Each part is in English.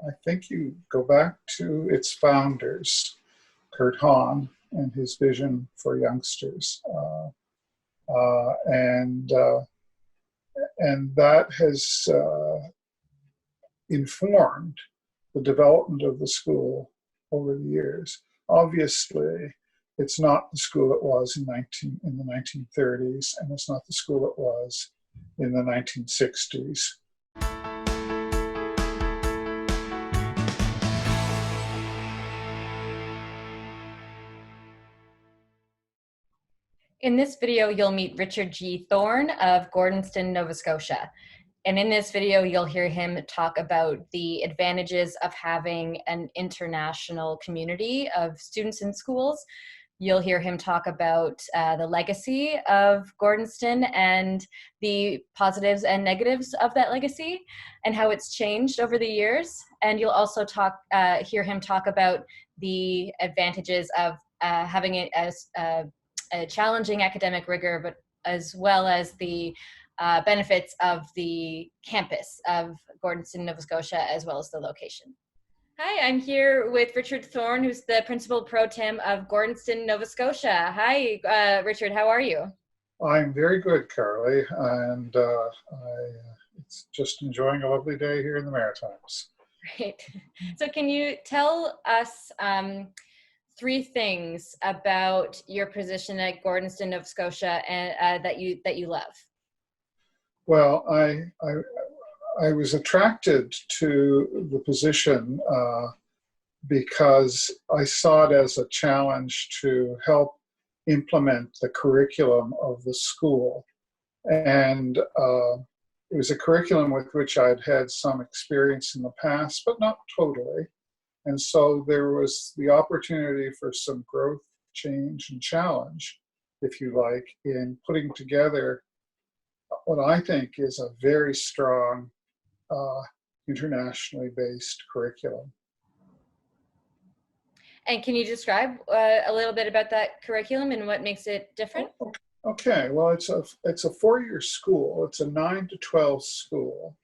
I think you go back to its founders, Kurt Hahn, and his vision for youngsters. And that has informed the development of the school over the years. Obviously, it's not the school it was in the 1930s, and it's not the school it was in the 1960s. In this video, you'll meet Richard G. Thorne of Gordonstoun, Nova Scotia. And in this video, you'll hear him talk about the advantages of having an international community of students in schools. You'll hear him talk about the legacy of Gordonstoun and the positives and negatives of that legacy and how it's changed over the years. And you'll also hear him talk about the advantages of having it as a challenging academic rigor, but as well as the benefits of the campus of Gordonstoun, Nova Scotia, as well as the location. Hi, I'm here with Richard Thorne, who's the principal pro tem of Gordonstoun, Nova Scotia. Hi, Richard, how are you? I'm very good, Carly, and it's just enjoying a lovely day here in the Maritimes. Great. So can you tell us three things about your position at Gordonstoun, Nova Scotia, and that you love? Well, I was attracted to the position because I saw it as a challenge to help implement the curriculum of the school. And it was a curriculum with which I'd had some experience in the past, but not totally. And so there was the opportunity for some growth, change, and challenge, if you like, in putting together what I think is a very strong internationally based curriculum. And can you describe a little bit about that curriculum and what makes it different? Okay, well, it's a 4-year school. It's a 9 to 12 school.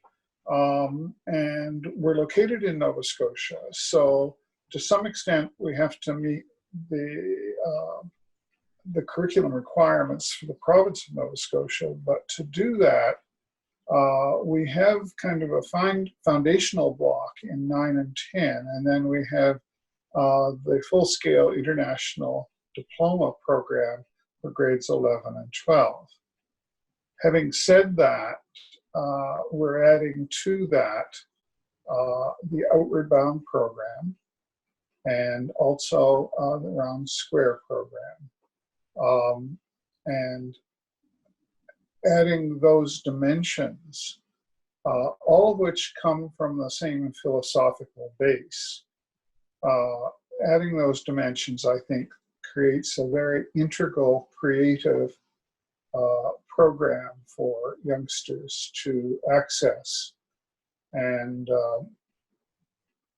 And we're located in Nova Scotia, so to some extent we have to meet the curriculum requirements for the province of Nova Scotia. But to do that, we have kind of a foundational block in 9 and 10, and then we have the full-scale international diploma program for grades 11 and 12. Having said that, we're adding to that the Outward Bound program and also the Round Square program. And adding those dimensions, all of which come from the same philosophical base, adding those dimensions, I think, creates a very integral, creative program for youngsters to access. And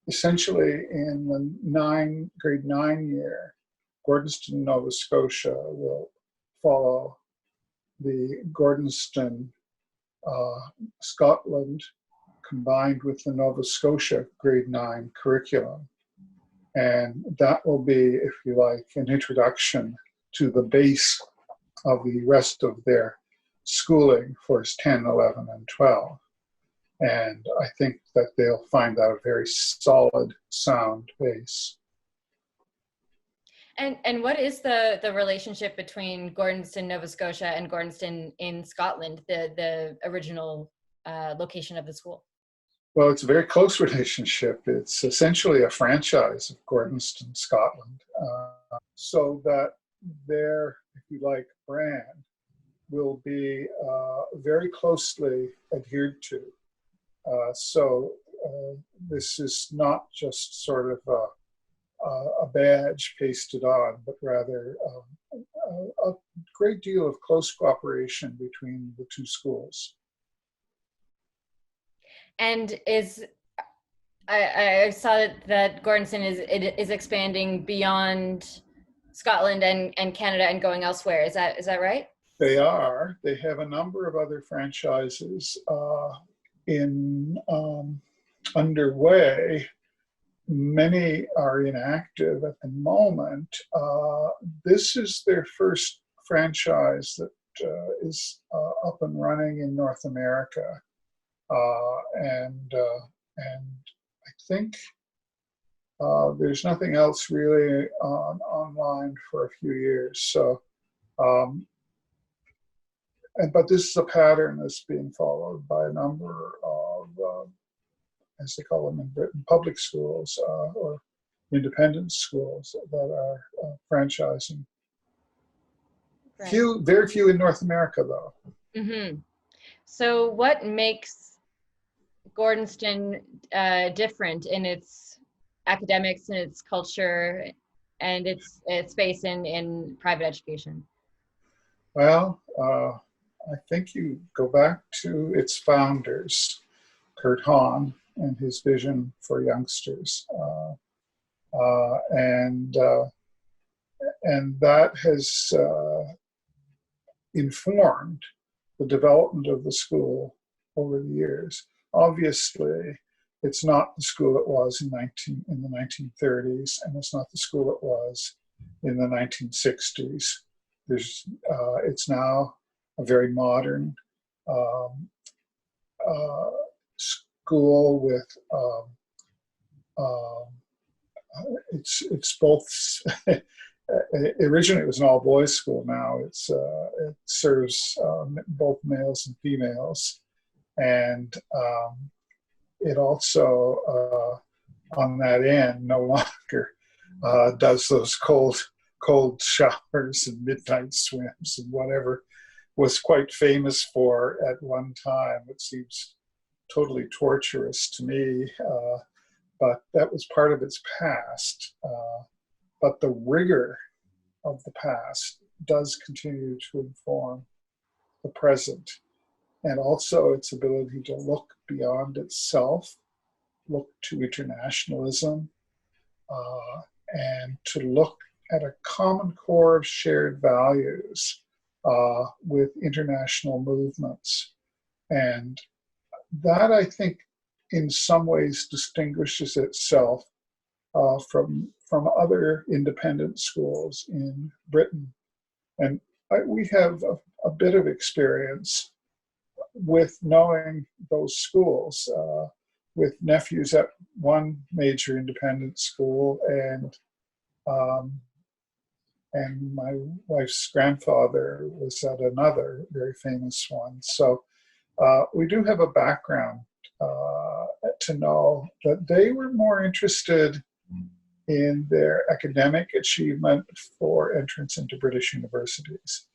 essentially in the grade 9 year, Gordonstoun, Nova Scotia will follow the Gordonstoun, Scotland, combined with the Nova Scotia grade 9 curriculum. And that will be, if you like, an introduction to the base of the rest of their schooling for 10, 11, and 12. And I think that they'll find that a very solid, sound base. And what is the relationship between Gordonstoun, Nova Scotia and Gordonstoun in Scotland, the original location of the school? Well, it's a very close relationship. It's essentially a franchise of Gordonstoun, Scotland, so that their, if you like, brand will be very closely adhered to. So this is not just sort of a badge pasted on, but rather a great deal of close cooperation between the two schools. And I saw that Gordonstoun is expanding beyond Scotland and Canada and going elsewhere. Is that right? They are. They have a number of other franchises in underway. Many are inactive at the moment. This is their first franchise that is up and running in North America, and I think there's nothing else really online for a few years. So, but this is a pattern that's being followed by a number of, as they call them in Britain, public schools or independent schools that are franchising. Right. Very few in North America, though. Mm-hmm. So what makes Gordonstoun different in its academics and its culture and its space in private education? Well, I think you go back to its founders, Kurt Hahn, and his vision for youngsters, and that has informed the development of the school over the years. Obviously, it's not the school it was in the 1930s, and it's not the school it was in the 1960s. It's now a very modern school with it's both. Originally, it was an all-boys school. Now it serves both males and females, and it also on that end no longer does those cold showers and midnight swims and whatever was quite famous for at one time. It seems totally torturous to me, but that was part of its past. But the rigor of the past does continue to inform the present, and also its ability to look beyond itself, look to internationalism, and to look at a common core of shared values with international movements. And that, I think, in some ways distinguishes itself from other independent schools in Britain. And we have a bit of experience with knowing those schools, with nephews at one major independent school and my wife's grandfather was at another very famous one. So we do have a background to know that they were more interested in their academic achievement for entrance into British universities.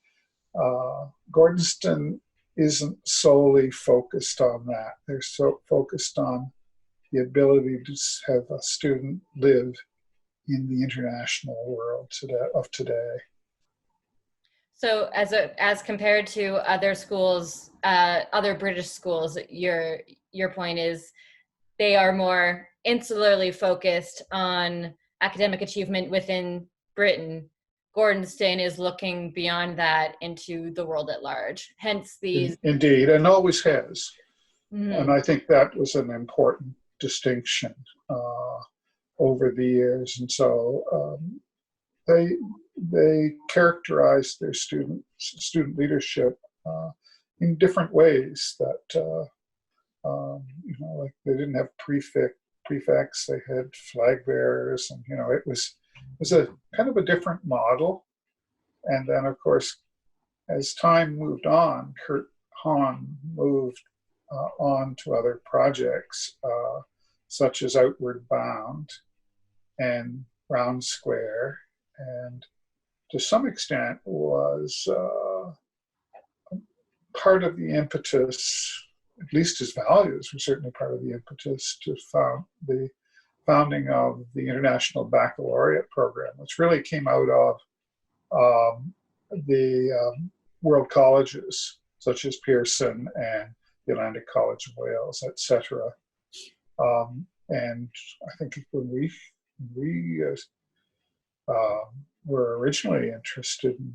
Gordonstoun isn't solely focused on that. They're so focused on the ability to have a student live in the international world today. So as compared to other schools, other British schools, your point is they are more insularly focused on academic achievement within Britain. Gordonstoun is looking beyond that into the world at large. Hence these. Indeed, and always has. Mm-hmm. And I think that was an important distinction over the years. And so they characterized their student leadership in different ways. That like they didn't have prefects; they had flag bearers, and it was a kind of a different model. And then, of course, as time moved on, Kurt Hahn moved on to other projects such as Outward Bound and Round Square, and to some extent was part of the impetus, at least his values were certainly part of the impetus to the founding of the International Baccalaureate program, which really came out of the world colleges such as Pearson and the Atlantic College of Wales, etc. And I think when we were originally interested in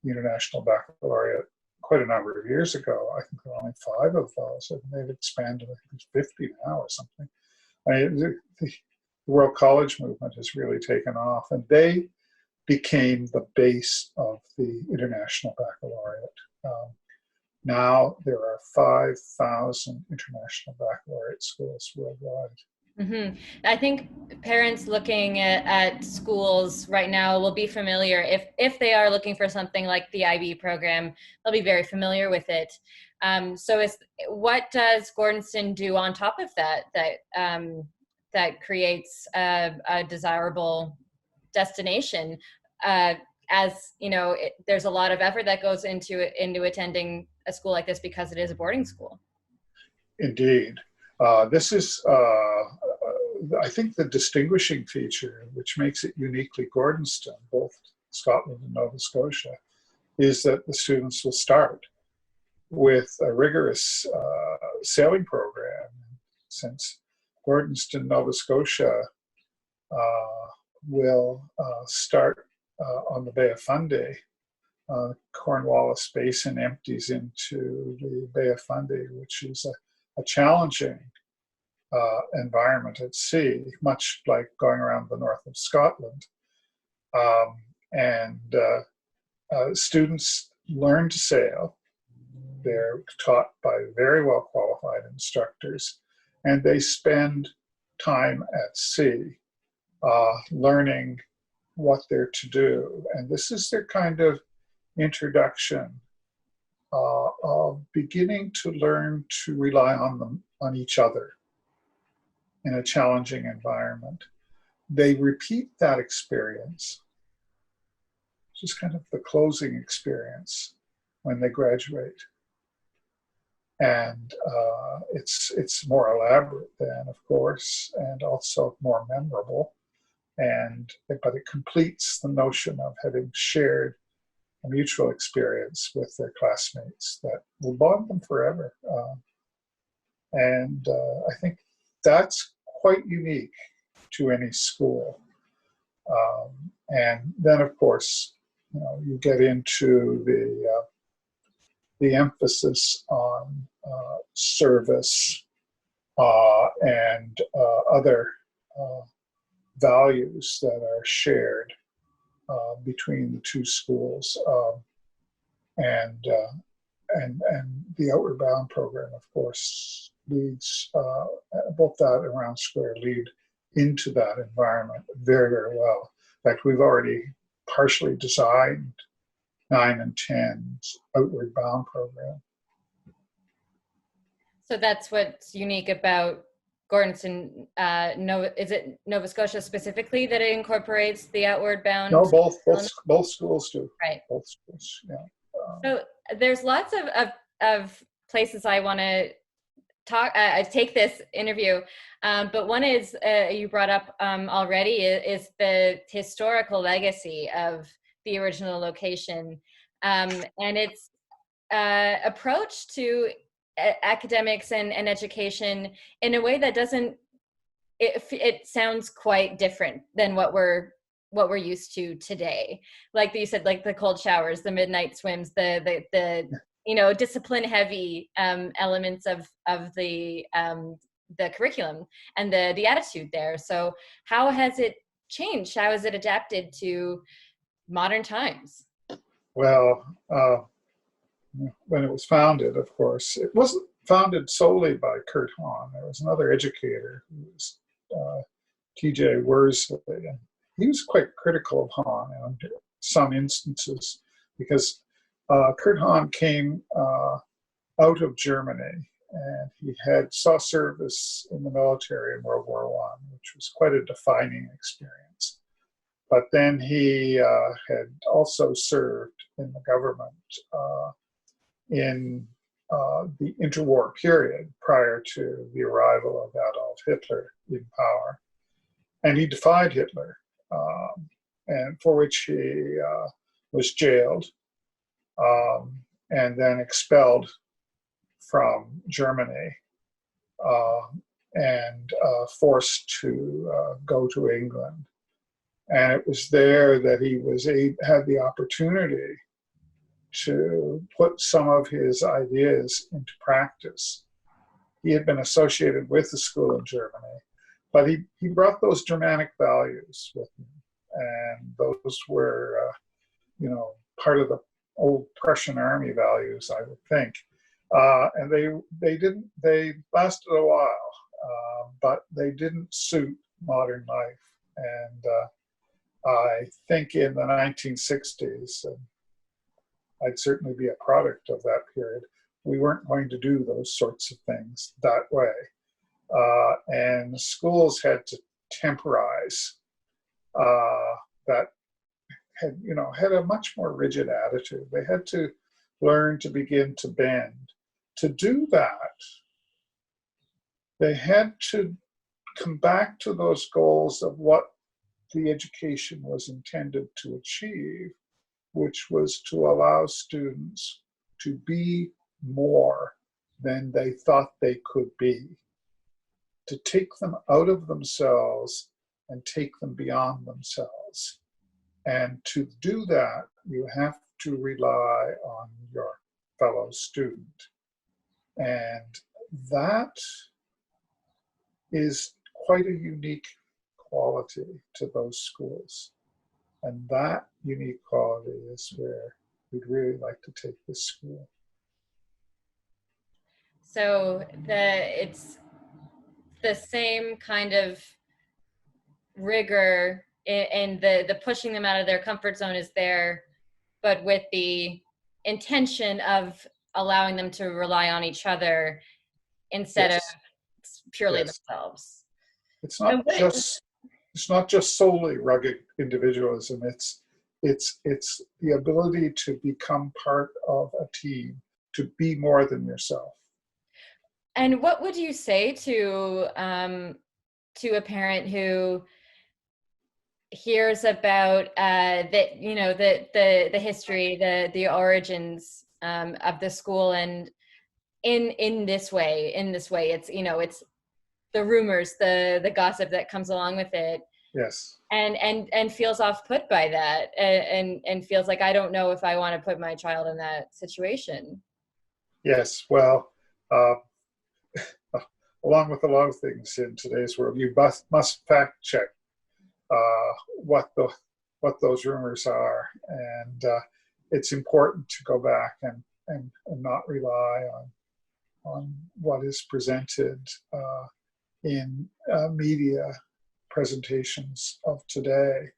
the International Baccalaureate quite a number of years ago, I think there were only 5 of those, and they've expanded. I think it's 50 now or something. The World College movement has really taken off, and they became the base of the International Baccalaureate. Now there are 5,000 international baccalaureate schools worldwide. Mm-hmm. I think parents looking at schools right now will be familiar, if they are looking for something like the IB program, they'll be very familiar with it. So what does Gordonstoun do on top of that creates a desirable destination? As you know, there's a lot of effort that goes into attending a school like this because it is a boarding school. Indeed. This is, I think, the distinguishing feature, which makes it uniquely Gordonstoun, both Scotland and Nova Scotia, is that the students will start with a rigorous sailing program. Since Gordonstoun, Nova Scotia will start on the Bay of Fundy. Cornwallis Basin empties into the Bay of Fundy, which is a challenging environment at sea, much like going around the north of Scotland. Students learn to sail. They're taught by very well qualified instructors, and they spend time at sea learning what they're to do. And this is their kind of introduction of beginning to learn to rely on each other in a challenging environment. They repeat that experience, which is kind of the closing experience when they graduate. And it's more elaborate then, of course, and also more memorable. But it completes the notion of having shared a mutual experience with their classmates that will bond them forever. I think that's quite unique to any school. And then, of course, you get into the emphasis on service and other values that are shared between the two schools, and the Outward Bound program, of course, leads both that and Round Square lead into that environment very, very well. In fact, we've already partially designed 9 and 10's Outward Bound program. So that's what's unique about Gordonstoun. Is it Nova Scotia specifically that it incorporates the Outward Bound? No, both schools do. Right. Both schools, yeah. So there's lots of places I want to take this interview, but one is you brought up already is the historical legacy of the original location, and its approach to academics and education in a way that doesn't. It sounds quite different than what we're used to today. Like you said, like the cold showers, the midnight swims, the discipline heavy elements of the curriculum and the attitude there. So how has it changed? How has it adapted to modern times? Well, when it was founded, of course, it wasn't founded solely by Kurt Hahn. There was another educator who was T.J. Worsley, and he was quite critical of Hahn in some instances because Kurt Hahn came out of Germany, and he saw service in the military in World War I, which was quite a defining experience. But then he had also served in the government in the interwar period prior to the arrival of Adolf Hitler in power. And he defied Hitler, and for which he was jailed and then expelled from Germany and forced to go to England. And it was there that he had the opportunity to put some of his ideas into practice. He had been associated with the school in Germany, but he brought those Germanic values with him, and those were, part of the old Prussian army values, I would think. And they lasted a while, but they didn't suit modern life. And I think in the 1960s, and I'd certainly be a product of that period, we weren't going to do those sorts of things that way. And schools had to temporize that had a much more rigid attitude. They had to learn to begin to bend. To do that, they had to come back to those goals of what the education was intended to achieve, which was to allow students to be more than they thought they could be, to take them out of themselves and take them beyond themselves. And to do that, you have to rely on your fellow student. And that is quite a unique quality to those schools. And that unique quality is where we'd really like to take this school. So it's the same kind of rigor and the pushing them out of their comfort zone is there, but with the intention of allowing them to rely on each other instead of purely themselves. It's not just solely rugged individualism. It's the ability to become part of a team, to be more than yourself. And what would you say to a parent who hears about the history, the origins of the school, and in this way, it's it's the rumors, the gossip that comes along with it. Yes. And feels off put by that, and feels like, I don't know if I want to put my child in that situation. Yes. Well, along with a lot of things in today's world, you must fact check what those rumors are, and it's important to go back and not rely on what is presented in media presentations of today,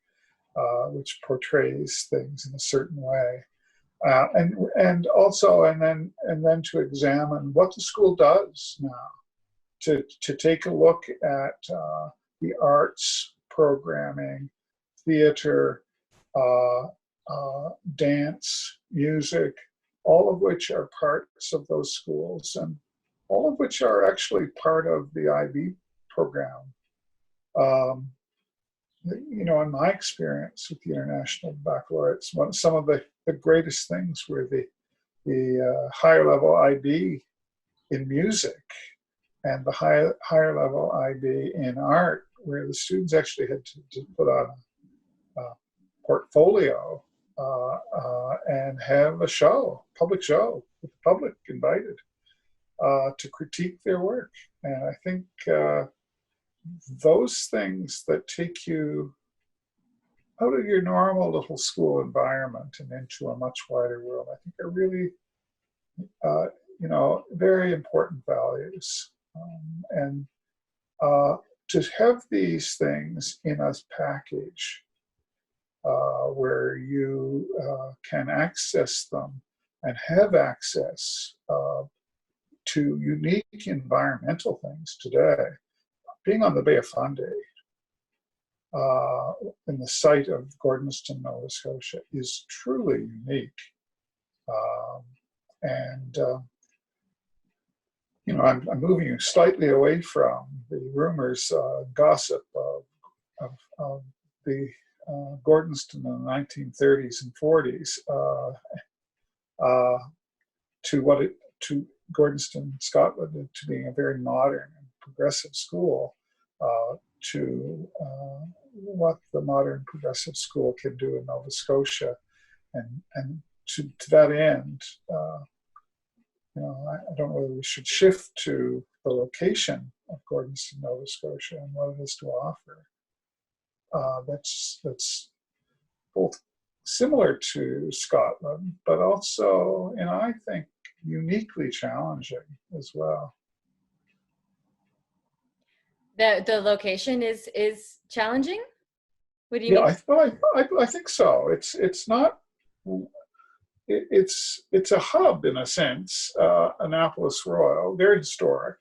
which portrays things in a certain way, and then to examine what the school does now, to take a look at the arts programming, theater, dance, music, all of which are parts of those schools, and all of which are actually part of the IB program. In my experience with the International Baccalaureates, some of the greatest things were the higher level IB in music and the higher level IB in art, where the students actually had to put on a portfolio and have a public show, with the public invited to critique their work. And I think those things that take you out of your normal little school environment and into a much wider world, I think are really, very important values. And to have these things in a package where you can access them and have access to unique environmental things today. Being on the Bay of Fundy, in the site of Gordonstoun, Nova Scotia, is truly unique. I'm moving slightly away from the rumors, gossip of the Gordonstoun in the 1930s and 40s to Gordonstoun, Scotland, to being a very modern and progressive school, to what the modern progressive school can do in Nova Scotia, and to that end, I don't know whether we should shift to the location of Gordonstoun, Nova Scotia, and what it has to offer. That's both similar to Scotland, but also, and I think, uniquely challenging as well. The location is challenging? What do you mean? I think so. It's not. It's a hub in a sense. Annapolis Royal, very historic.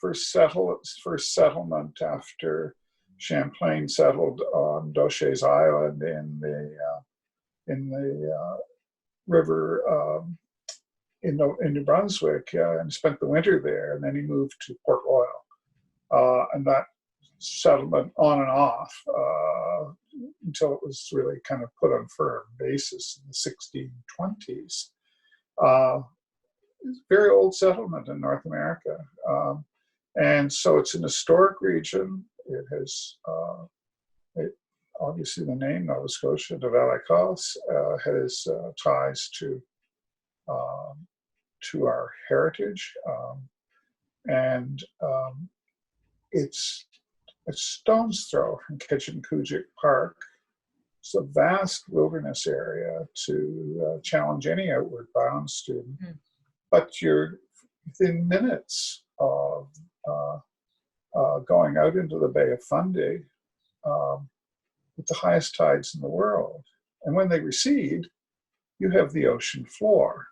First settlement after Champlain settled on Doche's Island in the river in New Brunswick, and spent the winter there, and then he moved to Port Royal, and that settlement on and off until it was really kind of put on firm basis in the 1620s. It's a very old settlement in North America, and so it's an historic region. It has obviously the name Nova Scotia, de Valicos, has ties to our heritage, and it's a stone's throw from Kitchen-Kuujik Park. It's a vast wilderness area to challenge any outward bound student, but you're within minutes of going out into the Bay of Fundy with the highest tides in the world. And when they recede, you have the ocean floor.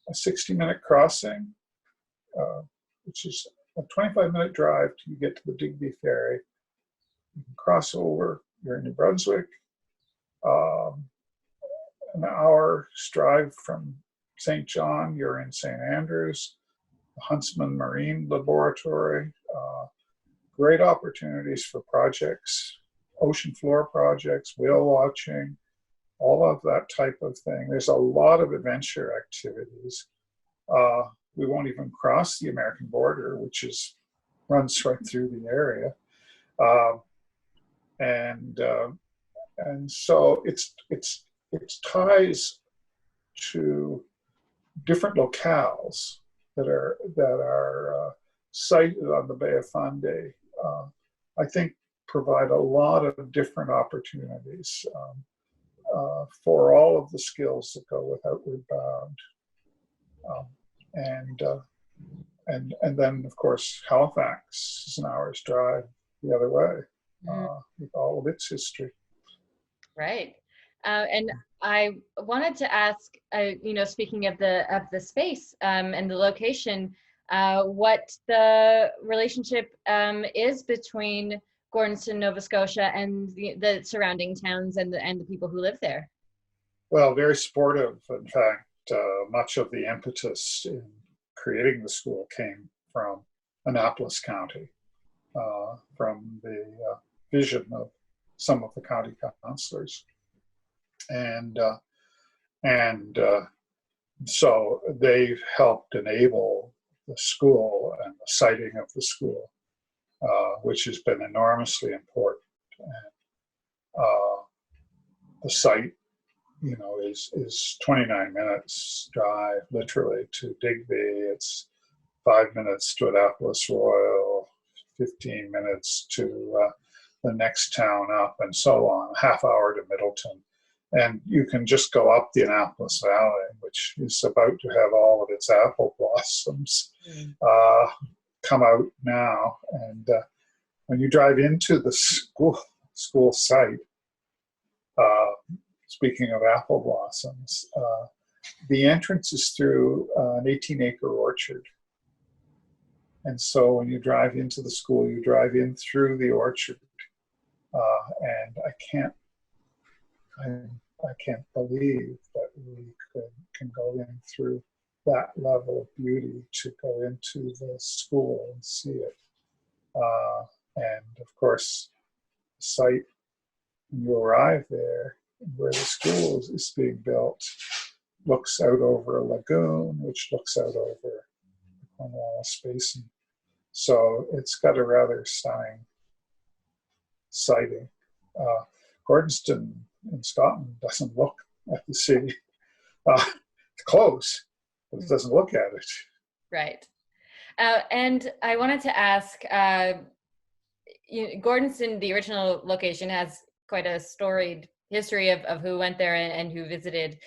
A 60-minute crossing, which is a 25-minute drive till you get to the Digby Ferry. You can cross over, you're in New Brunswick. An hour's drive from St. John, you're in St. Andrews. The Huntsman Marine Laboratory. Great opportunities for projects, ocean floor projects, whale watching, all of that type of thing. There's a lot of adventure activities. We won't even cross the American border, which runs right through the area, and so it's ties to different locales that are sited on the Bay of Fundy. I think provide a lot of different opportunities for all of the skills that go with outward bound. And then, of course, Halifax is an hour's drive the other way, with all of its history. Right. And I wanted to ask, speaking of the space and the location, what the relationship is between Gordonstoun, Nova Scotia, and the surrounding towns and the people who live there. Well, very supportive. In fact, much of the impetus in creating the school came from Annapolis County, from the vision of some of the county councillors. And so they've helped enable the school and the siting of the school, which has been enormously important. And the site, is 29 minutes drive, literally, to Digby. It's 5 minutes to Annapolis Royal, 15 minutes to the next town up, and so on, half hour to Middleton. And you can just go up the Annapolis Valley, which is about to have all of its apple blossoms come out now. And when you drive into the school site, speaking of apple blossoms, the entrance is through an 18-acre orchard. And so when you drive into the school, you drive in through the orchard. And I can't believe that we can go in through that level of beauty to go into the school and see it. And of course, the site, when you arrive there, where the school is being built, looks out over a lagoon, which looks out over the Cornwallis Basin. So it's got a rather stunning siting. Gordonstoun in Scotland doesn't look at the sea. It's close, but it doesn't look at it. Right. And I wanted to ask, Gordonstoun, the original location, has quite a storied history of who went there and who visited.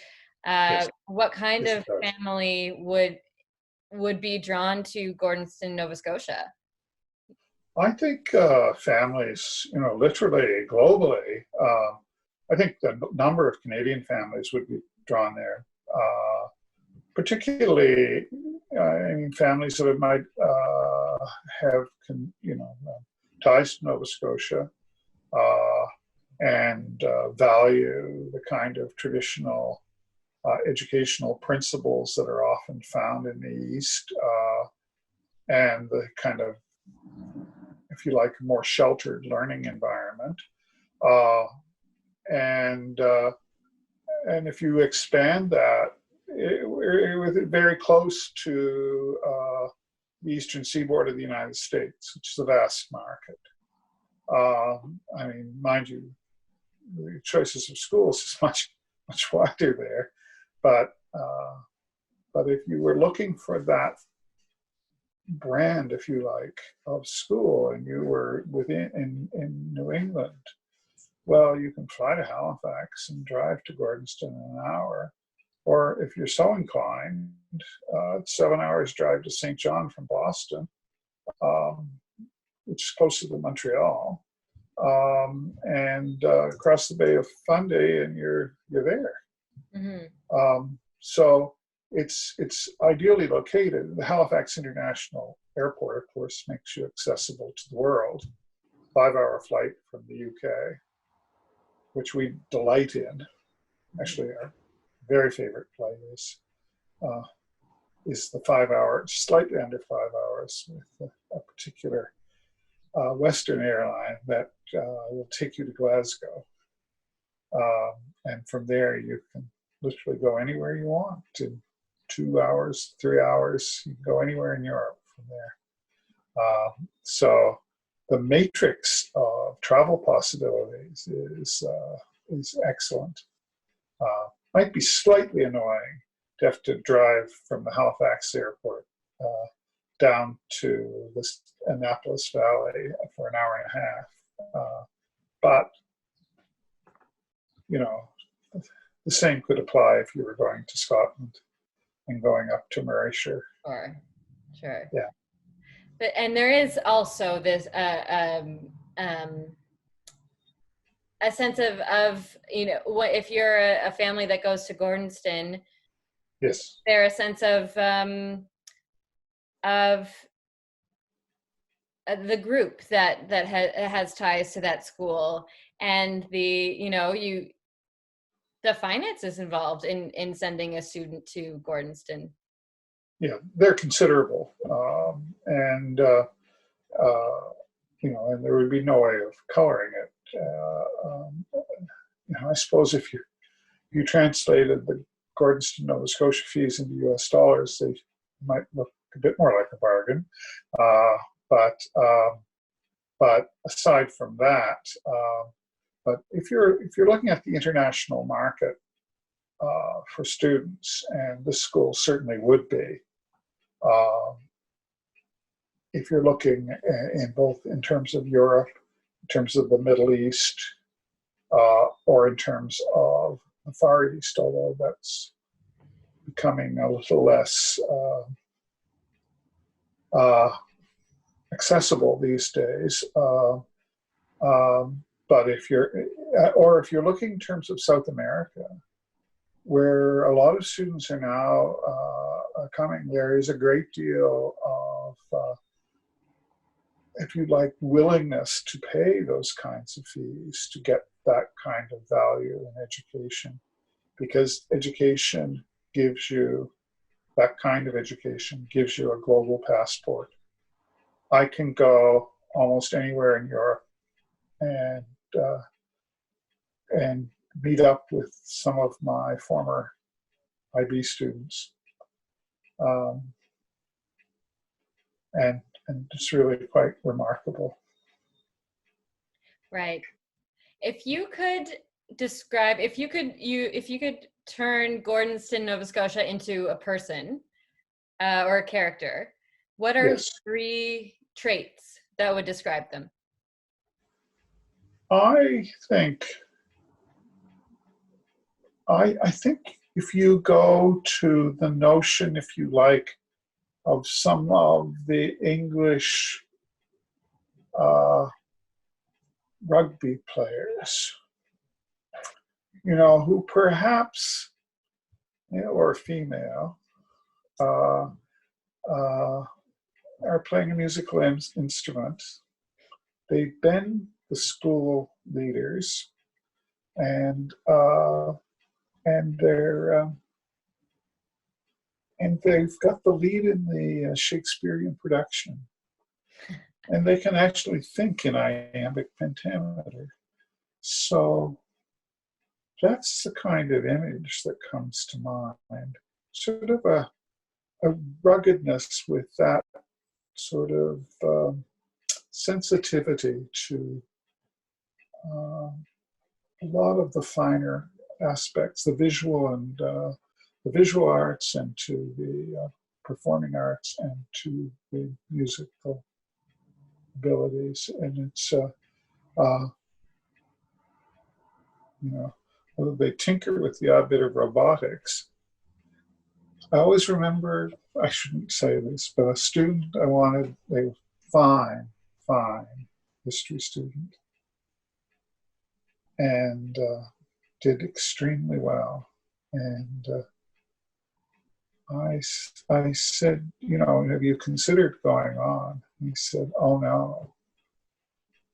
Yes, What kind yes, of it does. family would be drawn to Gordonstoun, Nova Scotia? I think families, literally globally, I think the number of Canadian families would be drawn there. Particularly, I mean, families that might have, ties to Nova Scotia uh, and value the kind of traditional educational principles that are often found in the East and the kind of, if you like, more sheltered learning environment. Uh, and and if you expand that, we're very close to the eastern seaboard of the United States, which is a vast market. I mean, mind you, the choices of schools is much wider there, but if you were looking for that brand, if you like, of school, and you were in New England, well, you can fly to Halifax and drive to Gordonstoun in an hour. Or if you're so inclined, 7 hours drive to St. John from Boston, um, which is closer to Montreal, and across the Bay of Fundy, and you're there. So it's ideally located. The Halifax International Airport, of course, makes you accessible to the world. 5-hour flight from the UK, which we delight in. Actually, our very favorite flight is the 5-hour, slightly under 5 hours, with a particular Western airline that will take you to Glasgow. And from there, you can literally go anywhere you want. In 2 hours, 3 hours, you can go anywhere in Europe from there. So the matrix of travel possibilities is excellent. Might be slightly annoying to have to drive from the Halifax airport down to the Annapolis Valley for an hour and a half. But, the same could apply if you were going to Scotland and going up to Mauritius. Sure. Yeah. But, and there is also this a sense of what if you're a family that goes to Gordonstoun, Yes. there a sense of the group that has ties to that school, and the finances involved in sending a student to Gordonstoun. Yeah, they're considerable, and and there would be no way of coloring it. I suppose if you translated the Gordonstoun, Nova Scotia fees into U.S. dollars, they might look a bit more like a bargain. But aside from that, but if you're looking at the international market for students, and this school certainly would be, if you're looking in both in terms of Europe, in terms of the Middle East, or in terms of the Far East, although that's becoming a little less accessible these days. But if you're looking in terms of South America, where a lot of students are now coming, there is a great deal of, if you like, willingness to pay those kinds of fees to get that kind of value in education, because that kind of education gives you a global passport. I can go almost anywhere in Europe and meet up with some of my former IB students, and it's really quite remarkable. Right. If you could describe, if you could turn Gordonstoun, Nova Scotia into a person or a character, What are Yes. 3 traits that would describe them? I think I think if you go to the notion, if you like, of some of the English uh, rugby players, who perhaps, or female, uh, uh, are playing a musical instrument. They've been the school leaders, and and they're and they've got the lead in the Shakespearean production, and they can actually think in iambic pentameter. So that's the kind of image that comes to mind. Sort of a ruggedness with that sort of sensitivity to a lot of the finer aspects, the visual and the visual arts, and to the performing arts, and to the musical abilities. And it's you know, although they tinker with the odd bit of robotics. I always remember, I shouldn't say this, but a student I wanted, a fine history student, and did extremely well. And I said, have you considered going on? He said, oh no,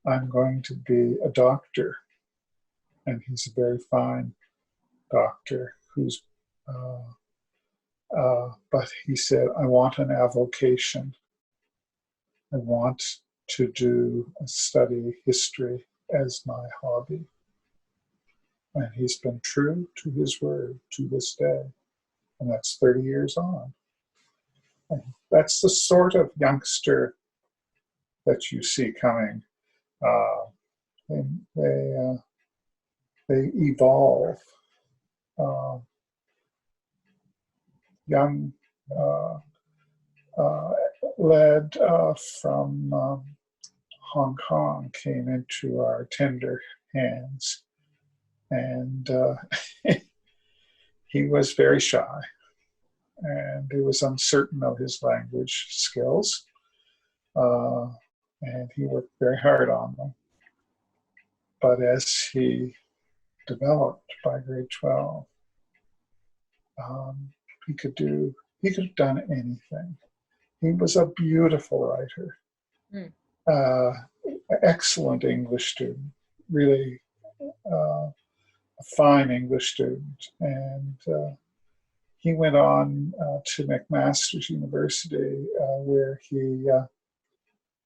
I'm going to be a doctor. And he's a very fine doctor who's, but he said, I want an avocation. I want to study history as my hobby. And he's been true to his word to this day. And that's 30 years on. And that's the sort of youngster that you see coming. They, they, they evolve. Young led from Hong Kong came into our tender hands, and he was very shy, and he was uncertain of his language skills, and he worked very hard on them. But as he developed by grade 12, he could have done anything. He was a beautiful writer, excellent English student, really a fine English student. And he went on to McMaster's University, where he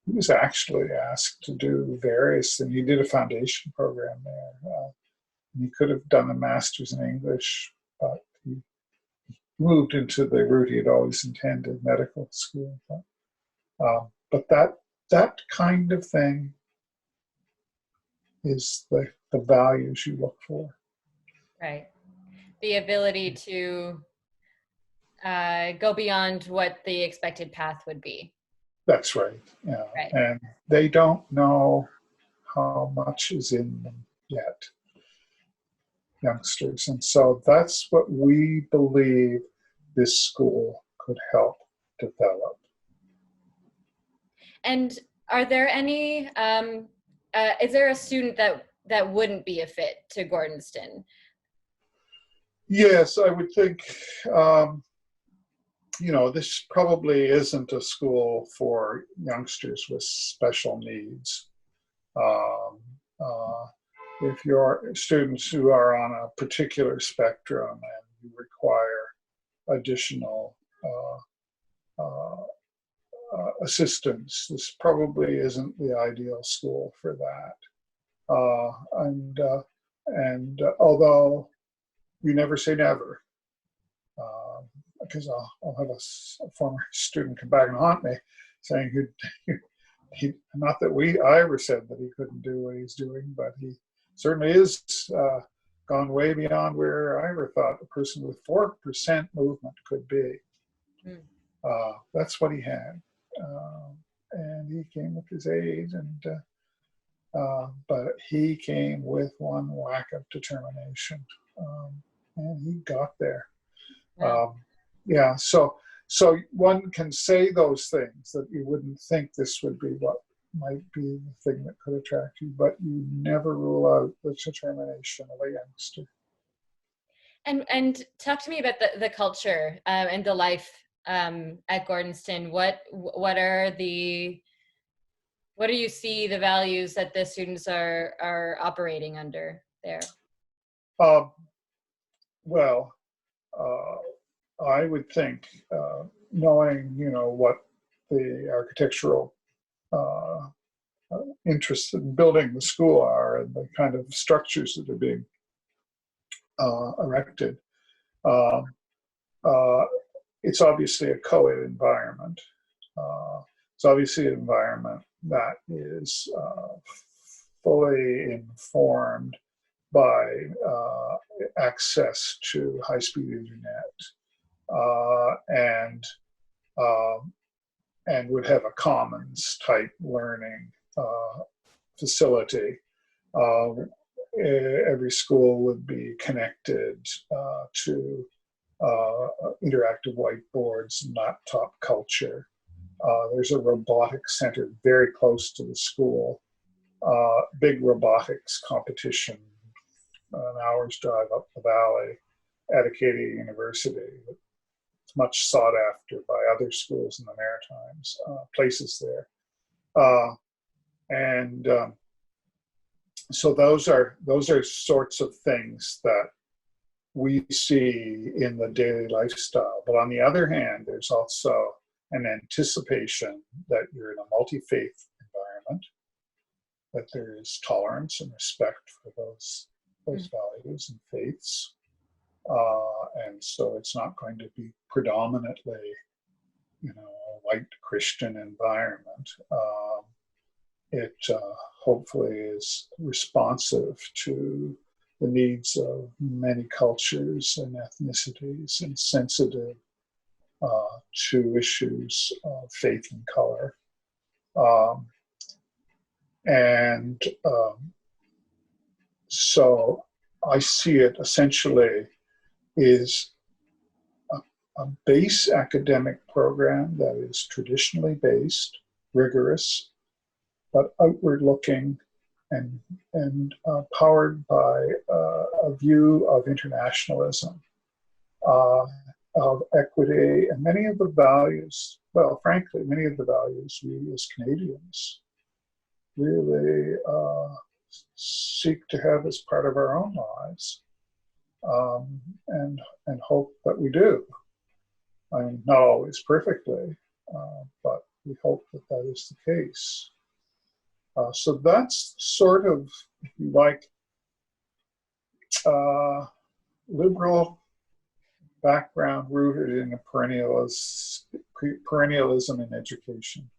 was actually asked to do various things. He did a foundation program there. He could have done a master's in English, but he moved into the route he had always intended, medical school. But that kind of thing is the values you look for. Right. The ability to go beyond what the expected path would be. That's right. Yeah. Right. And they don't know how much is in them yet, youngsters. And so that's what we believe this school could help develop. And are there any, is there a student that wouldn't be a fit to Gordonstoun? Yes, I would think, this probably isn't a school for youngsters with special needs. If you're students who are on a particular spectrum and you require additional assistance, this probably isn't the ideal school for that. And although you never say never, because I'll have a former student come back and haunt me saying he not that I ever said that he couldn't do what he's doing, but he certainly is gone way beyond where I ever thought a person with 4% movement could be. That's what he had. and he came with his aide, but he came with one whack of determination, and he got there. Yeah, so one can say those things that you wouldn't think this would be what might be the thing that could attract you, but you never rule out the determination of a youngster. And talk to me about the culture and the life at Gordonstoun. What do you see the values that the students are operating under there? Well, I would think, knowing, what the architectural interests in building the school are and the kind of structures that are being erected, it's obviously a co-ed environment. It's obviously an environment that is fully informed by access to high-speed internet, and would have a commons type learning facility. Every school would be connected to interactive whiteboards and laptop culture. There's a robotics center very close to the school. Big robotics competition, an hour's drive up the valley at Acadia University. It's much sought after by other schools in the Maritimes, places there. So those are sorts of things that we see in the daily lifestyle. But on the other hand, there's also an anticipation that you're in a multi-faith environment, that there is tolerance and respect for those values and faiths. And so it's not going to be predominantly, a white Christian environment. It hopefully is responsive to the needs of many cultures and ethnicities, and sensitive to issues of faith and color. So I see it essentially is a base academic program that is traditionally based, rigorous, but outward looking, and powered by a view of internationalism, of equity, and many of the values, well, frankly, many of the values we as Canadians really seek to have as part of our own lives, and hope that we do. I mean, not always perfectly, but we hope that that is the case. So that's sort of, if you like, liberal background rooted in a perennialism in education.